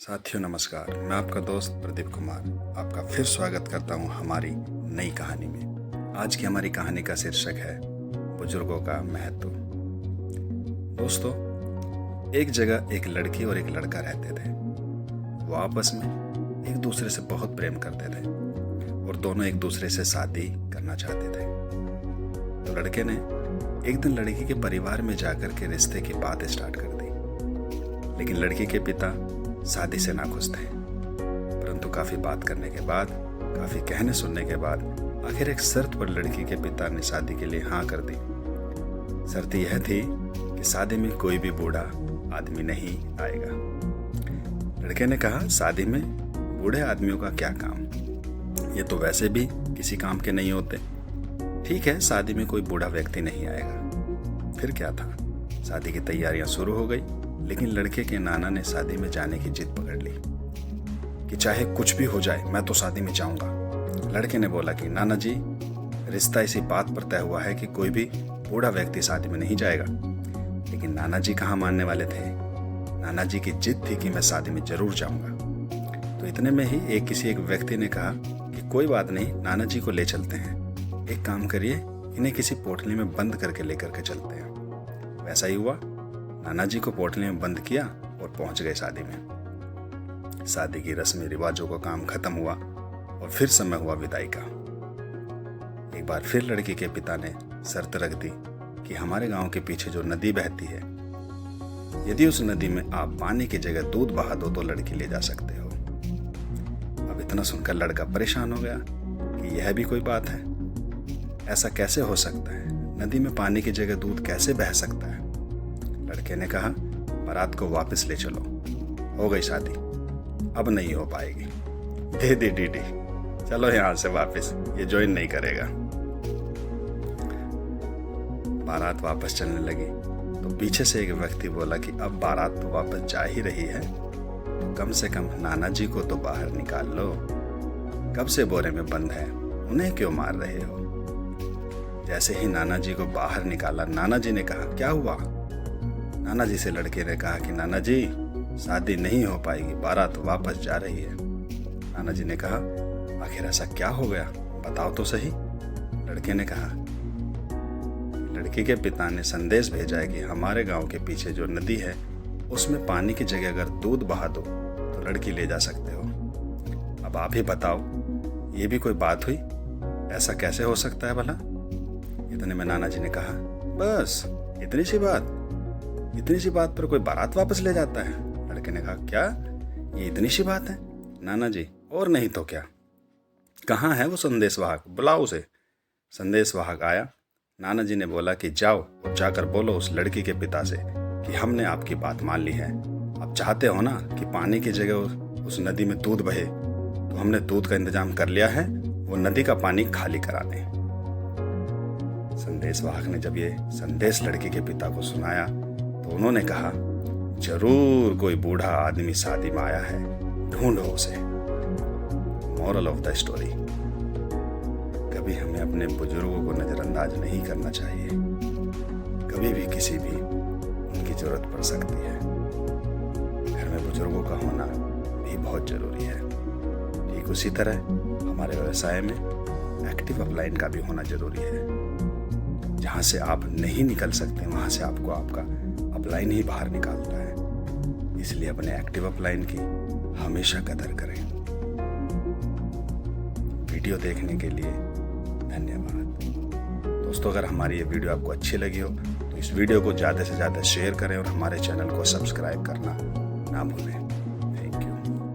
साथियों नमस्कार, मैं आपका दोस्त प्रदीप कुमार आपका फिर स्वागत करता हूं हमारी नई कहानी में। आज की हमारी कहानी का शीर्षक है बुजुर्गों का महत्व। दोस्तों, एक जगह एक लड़की और एक लड़का रहते थे। वो आपस में एक दूसरे से बहुत प्रेम करते थे और दोनों एक दूसरे से शादी करना चाहते थे। तो लड़के ने एक दिन लड़की के परिवार में जाकर के रिश्ते की बात स्टार्ट कर दी, लेकिन लड़की के पिता शादी से नाखुश थे। परंतु काफी बात करने के बाद, काफी कहने सुनने के बाद आखिर एक शर्त पर लड़की के पिता ने शादी के लिए हाँ कर दी। शर्त यह थी कि शादी में कोई भी बूढ़ा आदमी नहीं आएगा। लड़के ने कहा, शादी में बूढ़े आदमियों का क्या काम, ये तो वैसे भी किसी काम के नहीं होते। ठीक है, शादी में कोई बूढ़ा व्यक्ति नहीं आएगा। फिर क्या था, शादी की तैयारियां शुरू हो गई। लेकिन लड़के के नाना ने शादी में जाने की जिद पकड़ ली कि चाहे कुछ भी हो जाए मैं तो शादी में जाऊंगा। लड़के ने बोला कि नाना जी, रिश्ता इसी बात पर तय हुआ है कि कोई भी बूढ़ा व्यक्ति शादी में नहीं जाएगा। लेकिन नाना जी कहाँ मानने वाले थे। नाना जी की जिद थी कि मैं शादी में जरूर जाऊंगा। तो इतने में ही किसी एक व्यक्ति ने कहा कि कोई बात नहीं, नाना जी को ले चलते हैं। एक काम करिए, इन्हें किसी पोटली में बंद करके लेकर के चलते हैं। वैसा ही हुआ। नाना जी को पोटली में बंद किया और पहुंच गए शादी में। शादी की रस्मी रिवाजों का काम खत्म हुआ और फिर समय हुआ विदाई का। एक बार फिर लड़की के पिता ने शर्त रख दी कि हमारे गांव के पीछे जो नदी बहती है, यदि उस नदी में आप पानी की जगह दूध बहा दो तो लड़की ले जा सकते हो। अब इतना सुनकर लड़का परेशान हो गया कि यह भी कोई बात है, ऐसा कैसे हो सकता है, नदी में पानी की जगह दूध कैसे बह सकता है। लड़के ने कहा, बारात को वापस ले चलो, हो गई शादी, अब नहीं हो पाएगी। दे दे डीडी, चलो यहां से वापस, ये ज्वाइन नहीं करेगा। बारात वापस चलने लगी तो पीछे से एक व्यक्ति बोला कि अब बारात तो वापस जा ही रही है, तो कम से कम नाना जी को तो बाहर निकाल लो। कब से बोरे में बंद है, उन्हें क्यों मार रहे हो। जैसे ही नाना जी को बाहर निकाला, नाना जी ने कहा, क्या हुआ। नाना जी से लड़के ने कहा कि नाना जी, शादी नहीं हो पाएगी, बारात वापस जा रही है। नाना जी ने कहा, आखिर ऐसा क्या हो गया, बताओ तो सही। लड़के ने कहा, लड़की के पिता ने संदेश भेजा है कि हमारे गांव के पीछे जो नदी है उसमें पानी की जगह अगर दूध बहा दो तो लड़की ले जा सकते हो। अब आप ही बताओ, ये भी कोई बात हुई, ऐसा कैसे हो सकता है भला। इतने में नाना जी ने कहा, बस इतनी सी बात पर कोई बारात वापस ले जाता है। लड़के ने कहा, क्या ये इतनी सी बात है। नाना जी, और नहीं तो क्या, कहाँ है वो संदेशवाहक, बुलाओ उसे। संदेशवाहक आया। नाना जी ने बोला कि जाओ और जाकर बोलो उस लड़की के पिता से कि हमने आपकी बात मान ली है। आप चाहते हो ना कि पानी की जगह उस नदी में दूध बहे, तो हमने दूध का इंतजाम कर लिया है, वो नदी का पानी खाली करा दें। संदेशवाहक ने जब ये संदेश लड़की के पिता को सुनाया तो उन्होंने कहा, जरूर कोई बूढ़ा आदमी शादी में आया है, ढूंढो उसे। मोरल ऑफ द स्टोरी, कभी हमें अपने बुजुर्गों को नजरअंदाज नहीं करना चाहिए। कभी भी किसी भी उनकी जरूरत पड़ सकती है। घर में बुजुर्गों का होना भी बहुत जरूरी है। ठीक उसी तरह हमारे व्यवसाय में एक्टिव अपलाइन का भी होना जरूरी है। जहां से आप नहीं निकल सकते वहां से आपको आपका अपलाइन ही बाहर निकालता है। इसलिए अपने एक्टिव अपलाइन की हमेशा कदर करें। वीडियो देखने के लिए धन्यवाद। दोस्तों, अगर हमारी ये वीडियो आपको अच्छी लगी हो तो इस वीडियो को ज़्यादा से ज़्यादा शेयर करें और हमारे चैनल को सब्सक्राइब करना ना भूलें। Thank you.